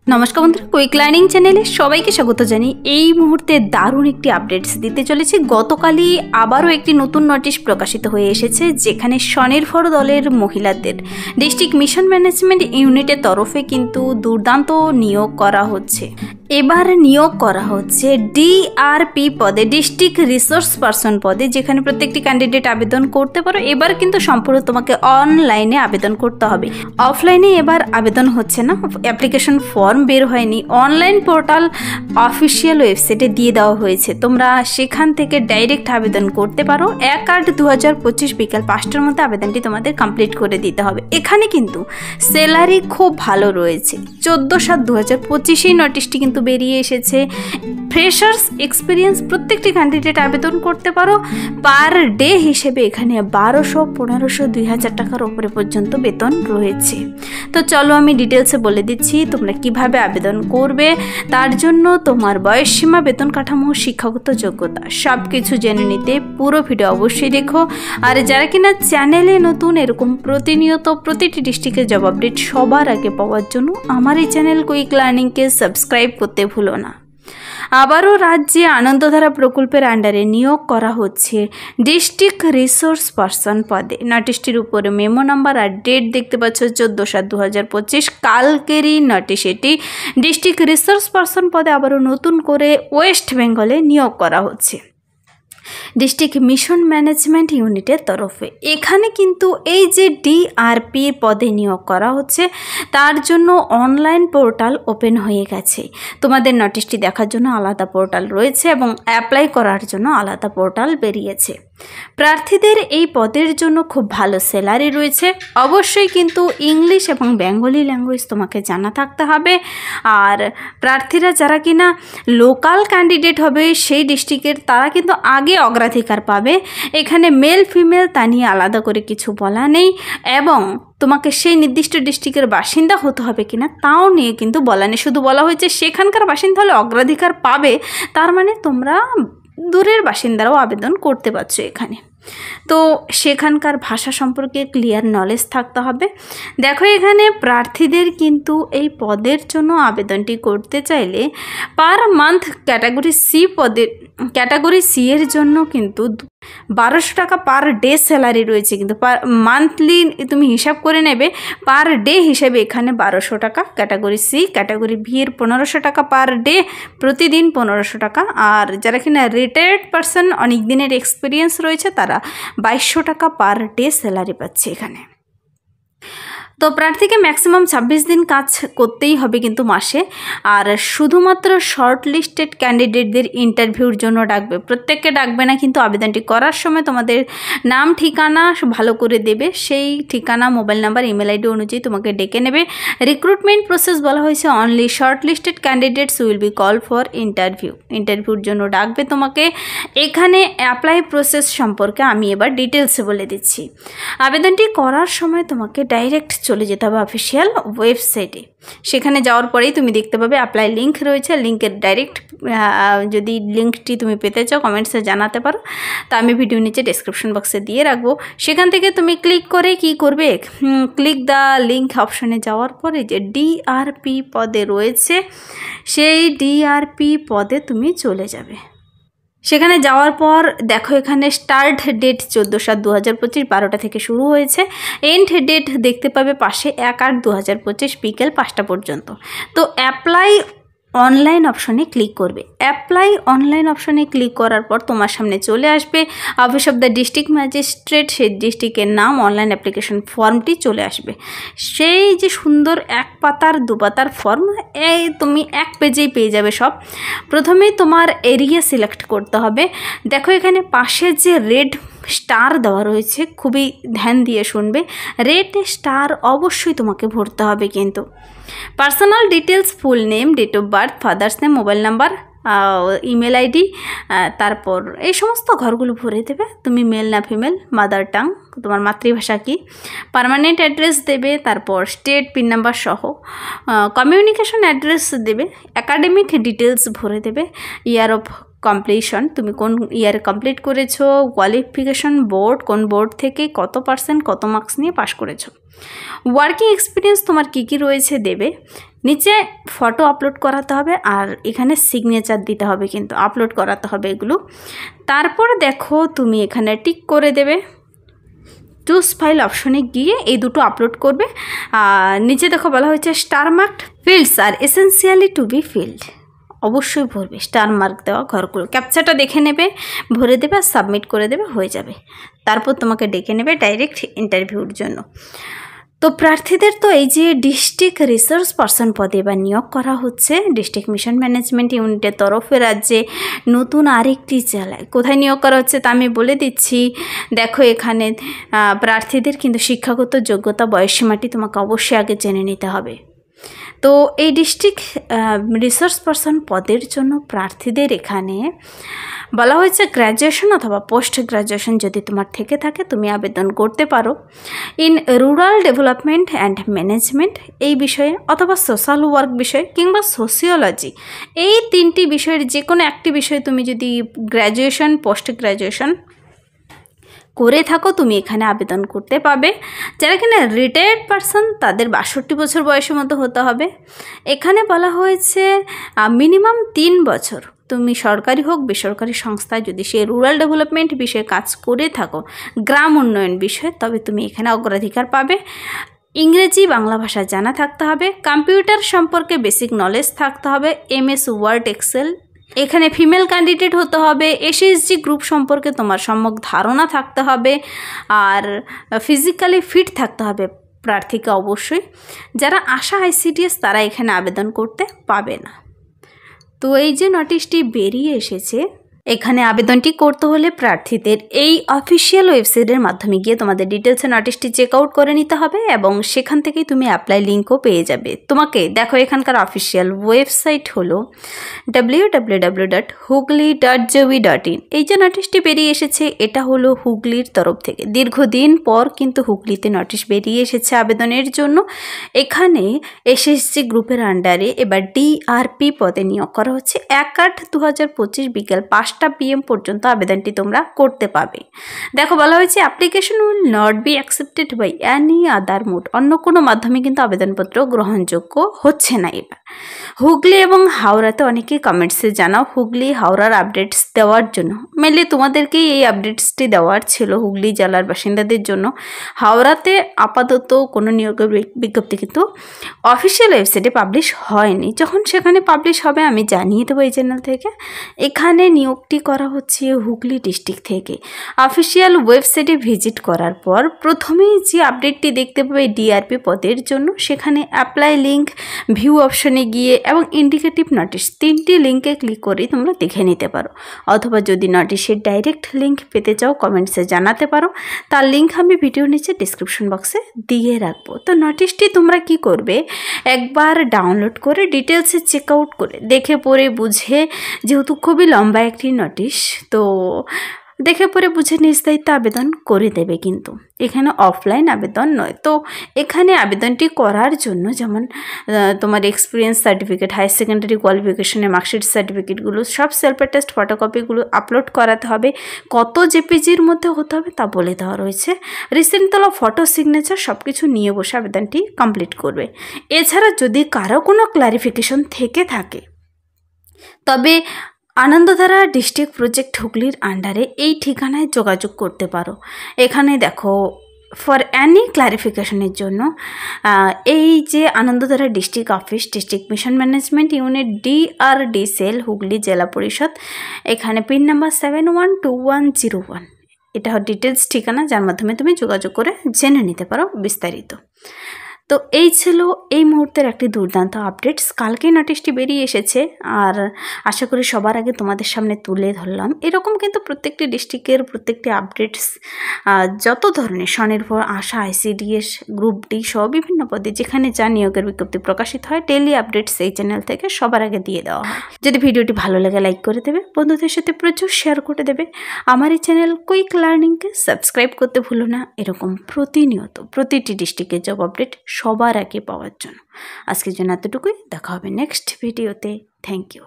নমস্কার বন্ধুরা, quick learning চ্যানেলে সবাইকে স্বাগত জানাই। এই মুহূর্তে দারুণ একটি আপডেটস দিতে চলেছি। গতকালই আবারও একটি নতুন নোটিশ প্রকাশিত হয়ে এসেছে, যেখানে স্বনির্ভর দলের মহিলাদের ডিস্ট্রিক্ট মিশন ম্যানেজমেন্ট ইউনিটের তরফে কিন্তু দুর্দান্ত নিয়োগ করা হচ্ছে। এবার নিয়োগ করা হচ্ছে ডিআরপি পদে, ডিস্ট্রিক্ট রিসোর্স পারসন পদে, যেখানে প্রত্যেকটি ক্যান্ডিডেট আবেদন করতে পারো। এবার কিন্তু সম্পূর্ণ তোমাকে অনলাইনে আবেদন করতে হবে, অফলাইনে এবার আবেদন হচ্ছে না। অ্যাপ্লিকেশন ফর্ম বের হয়নি, অনলাইন পোর্টাল অফিসিয়াল ওয়েবসাইটে দিয়ে দেওয়া হয়েছে। তোমরা সেখান থেকে ডাইরেক্ট আবেদন করতে পারো। 1/8/2025 বিকাল 5টার মধ্যে আবেদনটি তোমাদের কমপ্লিট করে দিতে হবে। এখানে কিন্তু স্যালারি খুব ভালো রয়েছে। 14/7/2025 এই নোটিশটি কিন্তু বেরিয়ে এসেছে। ফ্রেশার্স এক্সপিরিয়েন্স প্রত্যেকটি ক্যান্ডিডেট আবেদন করতে পারো। পার ডে হিসেবে এখানে 1200, 1500, 2000 টাকার উপরে পর্যন্ত বেতন রয়েছে। তো চলো আমি ডিটেলসে বলে দিচ্ছি তোমরা কিভাবে আবেদন করবে। তার জন্য তোমার বয়সসীমা, বেতন কাঠামো, শিক্ষাগত যোগ্যতা সব কিছু জেনে নিতে পুরো ভিডিও অবশ্যই দেখো। আর যারা কিনা চ্যানেলে নতুন, এরকম প্রতিনিয়ত প্রতিটি ডিস্ট্রিক্টের জব আপডেট সবার আগে পাওয়ার জন্য আমার এই চ্যানেল কুইক লার্নিংকে সাবস্ক্রাইব করতে ভুলো না। আবারও রাজ্যে আনন্দধারা প্রকল্পের আন্ডারে নিয়োগ করা হচ্ছে ডিস্ট্রিক্ট রিসোর্স পারসন পদে। নোটিশটির উপরে মেমো নাম্বার আর ডেট দেখতে পাচ্ছ 14/7/2025, কালকেরই নোটিশ। এটি ডিস্ট্রিক্ট রিসোর্স পারসন পদে আবারও নতুন করে ওয়েস্ট বেঙ্গলে নিয়োগ করা হচ্ছে ডিস্ট্রিক্ট মিশন ম্যানেজমেন্ট ইউনিটের তরফে। এখানে কিন্তু এই যে ডিআরপি পদে নিয়োগ করা হচ্ছে, তার জন্য অনলাইন পোর্টাল ওপেন হয়ে গেছে। তোমাদের নোটিশটি দেখার জন্য আলাদা পোর্টাল রয়েছে এবং অ্যাপ্লাই করার জন্য আলাদা পোর্টাল বেরিয়েছে। প্রার্থীদের এই পদের জন্য খুব ভালো স্যালারি রয়েছে। অবশ্যই কিন্তু ইংলিশ এবং বেঙ্গলি ল্যাঙ্গুয়েজ তোমাকে জানা থাকতে হবে। আর প্রার্থীরা যারা কিনা লোকাল ক্যান্ডিডেট হবে সেই ডিস্ট্রিক্টের, তারা কিন্তু আগে অগ্রাধিকার পাবে। এখানে মেল ফিমেল তা নিয়ে আলাদা করে কিছু বলা নেই, এবং তোমাকে সেই নির্দিষ্ট ডিস্ট্রিক্টের বাসিন্দা হতে হবে কিনা তাও নিয়ে কিন্তু বলা নেই। শুধু বলা হয়েছে সেখানকার বাসিন্দা হলে অগ্রাধিকার পাবে, তার মানে তোমরা দূরের বাসিন্দারাও আবেদন করতে পারছো এখানে। তো সেখানকার ভাষা সম্পর্কে ক্লিয়ার নলেজ থাকতে হবে। দেখো এখানে প্রার্থীদের কিন্তু এই পদের জন্য আবেদনটি করতে চাইলে পার মান্থ ক্যাটাগরি সি এর জন্য কিন্তু 1200 টাকা পার ডে স্যালারি রয়েছে। কিন্তু মান্থলি তুমি হিসাব করে নেবে, পার ডে হিসেবে এখানে 1200 টাকা ক্যাটাগরি সি। ক্যাটাগরি বি এর 1500 টাকা পার ডে, প্রতিদিন 1500 টাকা। আর যারা কিনা রিটায়ার্ড পারসন, অনেক দিনের এক্সপিরিয়েন্স রয়েছে, তারা 2200 টাকা পার ডে স্যালারি পাচ্ছে এখানে। তো প্রার্থীকে ম্যাক্সিমাম 26 দিন কাজ করতেই হবে কিন্তু মাসে। আর শুধুমাত্র শর্ট লিস্টেড ক্যান্ডিডেটদের ইন্টারভিউর জন্য ডাকবে, প্রত্যেককে ডাকবে না। কিন্তু আবেদনটি করার সময় তোমাদের নাম ঠিকানা ভালো করে দেবে, সেই ঠিকানা, মোবাইল নাম্বার, ইমেল আইডি অনুযায়ী তোমাকে ডেকে নেবে। রিক্রুটমেন্ট প্রসেস বলা হয়েছে only short listed candidates will be call for ইন্টারভিউর জন্য ডাকবে তোমাকে। এখানে অ্যাপ্লাই প্রসেস সম্পর্কে আমি এবার ডিটেলসে বলে দিচ্ছি। আবেদনটি করার সময় তোমাকে ডাইরেক্ট চলে যেতে হবে অফিসিয়াল ওয়েবসাইটে। সেখানে যাওয়ার পরেই তুমি দেখতে পাবে অ্যাপ্লাই লিঙ্ক রয়েছে। লিঙ্কের ডাইরেক্ট, যদি লিঙ্কটি তুমি পেতে চাও কমেন্টসে জানাতে পারো, তা আমি ভিডিও নিচে ডেসক্রিপশন বক্সে দিয়ে রাখবো। সেখান থেকে তুমি ক্লিক করে কি করবে, ক্লিক দ্য লিঙ্ক অপশনে যাওয়ার পরে যে ডিআরপি পদে রয়েছে, সেই ডিআরপি পদে তুমি চলে যাবে। সেখানে যাওয়ার পর দেখো এখানে স্টার্ট ডেট 14/7/2025 12টা থেকে শুরু হয়েছে। এন্ড ডেট দেখতে পাবে পাশে 1/8/2025 বিকেল 5টা পর্যন্ত। তো অ্যাপ্লাই অনলাইন অপশনে ক্লিক করবে। অ্যাপ্লাই অনলাইন অপশনে ক্লিক করার পর তোমার সামনে চলে আসবে office of the district magistrate, সেই ডিস্ট্রিক্টের নাম, অনলাইন অ্যাপ্লিকেশন ফর্মটি চলে আসবে। সেই যে সুন্দর 1 পাতার 2 পাতার ফর্ম, এই তুমি 1 পেজেই পেয়ে যাবে সব। প্রথমেই তোমার এরিয়া সিলেক্ট করতে হবে। দেখো এখানে পাশে যে রেড স্টার দেওয়া রয়েছে, খুবই ধ্যান দিয়ে শুনবে। রেড স্টার অবশ্যই তোমাকে ভরতে হবে কিন্তু। Personal details, full name, date of birth, father's name, mobile number, email ID, তারপর এই সমস্ত ঘরগুলো ভরে দেবে। তুমি মেল না ফিমেল, মাদার টাং, তোমার মাতৃভাষা কি, পার্মানেন্ট অ্যাড্রেস দেবে, তারপর স্টেট পিন নাম্বার সহ কমিউনিকেশন অ্যাড্রেস দেবে, একাডেমিক ডিটেলস ভরে দেবে, ইয়ার অফ কমপ্লিশন, তুমি কোন ইয়ারে কমপ্লিট করেছো, কোয়ালিফিকেশন বোর্ড, কোন বোর্ড থেকে কত পার্সেন্ট কত মার্কস নিয়ে পাস করেছো, ওয়ার্কিং এক্সপিরিয়েন্স তোমার কী কী রয়েছে দেবে, নিচে ফটো আপলোড করাতে হবে আর এখানে সিগনেচার দিতে হবে, কিন্তু আপলোড করাতে হবে এগুলো। তারপর দেখো তুমি এখানে টিক করে দেবে, চুজ ফাইল অপশনে গিয়ে এই দুটো আপলোড করবে। নিচে দেখো বলা হয়েছে স্টার মার্কড ফিল্ডস আর এসেন্সিয়ালি টু বি ফিল্ড, অবশ্যই ভরবে, স্টার মার্ক দেওয়া ঘরগুলো, ক্যাপচাটা দেখে নেবে, ভরে দেবে আর সাবমিট করে দেবে, হয়ে যাবে। তারপর তোমাকে ডেকে নেবে ডাইরেক্ট ইন্টারভিউর জন্য। তো প্রার্থীদের তো এই যে ডিস্ট্রিক্ট রিসোর্স পারসন পদে এবার নিয়োগ করা হচ্ছে ডিস্ট্রিক্ট মিশন ম্যানেজমেন্ট ইউনিটের তরফে রাজ্যে নতুন আরেকটি জেলায়। কোথায় নিয়োগ করা হচ্ছে তা আমি বলে দিচ্ছি। দেখো এখানে প্রার্থীদের কিন্তু শিক্ষাগত যোগ্যতা বয়সসীমাটি তোমাকে অবশ্যই আগে জেনে নিতে হবে। তো এই ডিস্ট্রিক্ট রিসোর্স পারসন পদের জন্য প্রার্থীদের এখানে বলা হয়েছে গ্র্যাজুয়েশন অথবা পোস্ট গ্র্যাজুয়েশন যদি তোমার থেকে থাকে তুমি আবেদন করতে পারো in rural development and management এই বিষয়ে, অথবা সোশ্যাল ওয়ার্ক বিষয় কিংবা সোশিওলজি, এই তিনটি বিষয়ের যে কোনো একটি বিষয়ে তুমি যদি গ্র্যাজুয়েশন পোস্ট গ্র্যাজুয়েশন করে থাকো তুমি এখানে আবেদন করতে পাবে। যারা এখানে রিটায়ার্ড পারসন তাদের 62 বছর বয়সের মতো হতে হবে। এখানে বলা হয়েছে মিনিমাম 3 বছর তুমি সরকারি হোক বেসরকারি সংস্থায় যদি সে রুরাল ডেভেলপমেন্ট বিষয়ে কাজ করে থাকো, গ্রাম উন্নয়ন বিষয়ে, তবে তুমি এখানে অগ্রাধিকার পাবে। ইংরেজি বাংলা ভাষা জানা থাকতে হবে, কম্পিউটার সম্পর্কে বেসিক নলেজ থাকতে হবে, MS ওয়ার্ড এক্সেল। এখানে ফিমেল ক্যান্ডিডেট হতে হবে, SHG গ্রুপ সম্পর্কে তোমার সম্যক ধারণা থাকতে হবে, আর ফিজিক্যালি ফিট থাকতে হবে প্রার্থীকে অবশ্যই। যারা আশা ICDS তারা এখানে আবেদন করতে পাবে না। তো এই যে নোটিশটি বেরিয়ে এসেছে, এখানে আবেদনটি করতে হলে প্রার্থীদের এই অফিসিয়াল ওয়েবসাইটের মাধ্যমে গিয়ে তোমাদের ডিটেলসে নোটিশটি চেক আউট করে নিতে হবে এবং সেখান থেকেই তুমি অ্যাপ্লাই লিঙ্কও পেয়ে যাবে। তোমাকে দেখো এখানকার অফিসিয়াল ওয়েবসাইট হলো www.hooghly.gov.in। এই যে নোটিশটি বেরিয়ে এসেছে এটা হলো হুগলির তরফ থেকে, দীর্ঘদিন পর কিন্তু হুগলিতে নোটিশ বেরিয়ে এসেছে আবেদনের জন্য। এখানে SHG গ্রুপের আন্ডারে এবার DRP পদে নিয়োগ করা হচ্ছে। 1/8/2025 বিকেল 5টা PM পর্যন্ত আবেদনটি তোমরা করতে পাবে। দেখো বলা হয়েছে application will not be accepted by any other mode, অন্য কোনো মাধ্যমে কিন্তু আবেদনপত্র গ্রহণযোগ্য হচ্ছে না। এবার হুগলি এবং হাওড়াতে অনেকেই কমেন্টসে জানাও হুগলি হাওড়ার আপডেটস দেওয়ার জন্য, মেনলি তোমাদেরকেই এই আপডেটসটি দেওয়ার ছিল হুগলি জেলার বাসিন্দাদের জন্য। হাওড়াতে আপাতত কোনো নিয়োগের বিজ্ঞপ্তি কিন্তু অফিসিয়াল ওয়েবসাইটে পাবলিশ হয়নি, যখন সেখানে পাবলিশ হবে আমি জানিয়ে দেবো এই চ্যানেল থেকে। এখানে নিয়োগটি করা হচ্ছে হুগলি ডিস্ট্রিক্ট থেকে। অফিসিয়াল ওয়েবসাইটে ভিজিট করার পর প্রথমেই যে আপডেটটি দেখতে পাবে DRP পদের জন্য, সেখানে অ্যাপ্লাই লিঙ্ক, ভিউ অপশনে গিয়ে এবং ইন্ডিকেটিভ নোটিশ, 3টি লিঙ্কে ক্লিক করে তোমরা দেখে নিতে পারো। অথবা যদি নোটিশের ডাইরেক্ট লিঙ্ক পেতে চাও কমেন্টসে জানাতে পারো, তার লিঙ্ক আমি ভিডিওর নিচে ডিসক্রিপশন বক্সে দিয়ে রাখবো। তো নোটিশটি তোমরা কি করবে, একবার ডাউনলোড করে ডিটেলসে চেক আউট করে দেখে পড়ে বুঝে, যেহেতু খুবই লম্বা একটি নোটিশ, তো দেখে পরে বুঝে নিজ দায়িত্বে আবেদন করে দেবে। কিন্তু এখানে অফলাইন আবেদন নয়। তো এখানে আবেদনটি করার জন্য যেমন তোমার এক্সপিরিয়েন্স সার্টিফিকেট, হায়ার সেকেন্ডারি কোয়ালিফিকেশনের মার্কশিট সার্টিফিকেটগুলো সব সেলফ অ্যাটেস্ট ফটোকপিগুলো আপলোড করাতে হবে। কত JPGর মধ্যে হতে হবে তা বলে দেওয়া রয়েছে। রিসেন্ট তোলা ফটো, সিগনেচার সব কিছু নিয়ে বসে আবেদনটি কমপ্লিট করবে। এছাড়া যদি কারো কোনো ক্লারিফিকেশন থেকে থাকে তবে আনন্দধারা ডিস্ট্রিক্ট প্রজেক্ট হুগলির আন্ডারে এই ঠিকানায় যোগাযোগ করতে পারো। এখানে দেখো ফর অ্যানি ক্লারিফিকেশনের জন্য এই যে Anandadhara district office, district mission management unit DRD cell Hooghly Zilla Parishad, এখানে পিন নাম্বার 712101, এটা ডিটেলস ঠিকানা যার মাধ্যমে তুমি যোগাযোগ করে জেনে নিতে পারো বিস্তারিত। তো এই ছিল এই মুহূর্তের একটি দুর্দান্ত আপডেটস। কালকে নোটিশটি বেরিয়ে এসেছে আর আশা করি সবার আগে তোমাদের সামনে তুলে ধরলাম। এরকম কিন্তু প্রত্যেকটি ডিস্ট্রিক্টের প্রত্যেকটি আপডেটস যত ধরনের স্বনির্ভর, আশা, ICDS, গ্রুপ D সহ বিভিন্ন পদে যেখানে যা নিয়োগের বিজ্ঞপ্তি প্রকাশিত হয় ডেইলি আপডেটস এই চ্যানেল থেকে সবার আগে দিয়ে দেওয়া হয়। যদি ভিডিওটি ভালো লাগে লাইক করে দেবে, বন্ধুদের সাথে প্রচুর শেয়ার করে দেবে। আমার এই চ্যানেল কুইক লার্নিংকে সাবস্ক্রাইব করতে ভুলো না, এরকম প্রতিনিয়ত প্রতিটি ডিস্ট্রিক্টের জব আপডেট সবার আগে পাওয়ার জন্য। আজকের জন্য এতটুকুই, দেখা হবে নেক্সট ভিডিওতে। Thank you.